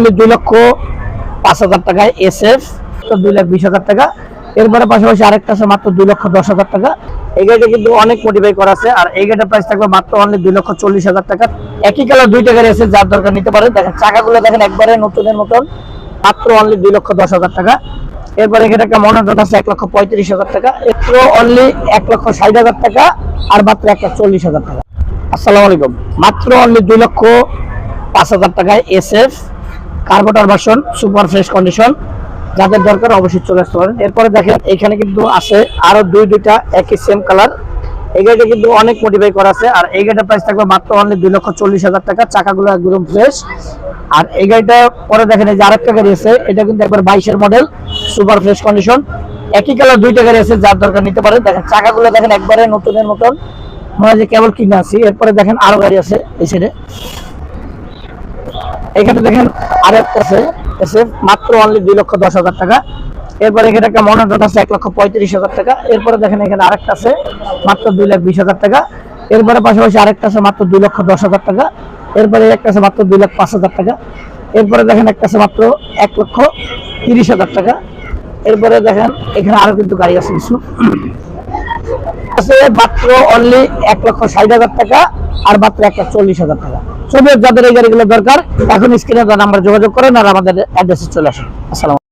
Only 2,05,000 টাকায় SF, তো 2,20,000 টাকা। এরপরে পাশাপাশি আরেকটা আছে মাত্র 2,10,000 টাকা। এই গাড়িটা কিন্তু অনেক মডিফাই করা আছে, আর এই গাড়িটার প্রাইস থাকবে মাত্র অনলি 2,40,000 টাকা। একই কালার দুইটা গাড়ি আছে, যার দরকার নিতে পারেন। দেখেন চাকাগুলো দেখেন একবারে নতুনের মতন, মাত্র অনলি 2,10,000 টাকা। এরপরে এখানে একটা মনোটন আছে 1,35,000 টাকা। এরপর অনলি 1,60,000 টাকা, আর মাত্র 1,40,000 টাকা। আসসালামু আলাইকুম। মাত্র অনলি 2,05,000 টাকায় SF carburettor version, super fresh condition. যাদের দরকার অবশ্যই চলে আসতে পারেন। এরপরে দেখেন এখানে কিন্তু আছে আরো দুইটা একই সেম কালার। এই গাড়িটা কিন্তু অনেক মডিফাই করা আছে, আর এই গাড়িটার প্রাইস থাকবে মাত্র অনলি 2,40,000 টাকা। চাকাগুলো একদম ফ্রেশ। আর এই গাড়িটা পরে দেখেন এই যে আরেকটা গাড়ি আছে, এটা কিন্তু একবার 22-এর মডেল, সুপার ফ্রেশ কন্ডিশন। একই কালার দুইটা গাড়ি আছে, যার দরকার নিতে পারেন। দেখেন চাকাগুলো দেখেন একবারে নতুনের মতন, মনে হয় যে কেবল কিনে আছি। এরপরে দেখেন আরো গাড়ি আছে এই সাইডে, এখানে দেখেন আরেকটা আছে SF, মাত্র অনলি 2,10,000 টাকা। এরপরে এখানে একটা মনোটন আছে 1,35,000 টাকা। এরপরে দেখেন এখানে আরেকটা আছে মাত্র 2,20,000 টাকা। এরপরে পাশাপাশি আরেকটা আছে মাত্র 2,10,000 টাকা। এরপরে একটা আছে মাত্র 2,05,000 টাকা। এরপরে দেখেন একটা আছে মাত্র 1,30,000 টাকা। এরপরে দেখেন এখানে আরো কিন্তু গাড়ি আছে কিছু, আছে মাত্র অনলি 1,60,000 টাকা, আর মাত্র 1,40,000 টাকা। যাদের এই গাড়িগুলো দরকার এখন স্ক্রিনে নাম্বার যোগাযোগ করেন, আর আমাদের অ্যাড্রেসে চলে আসুন। আসসালাম।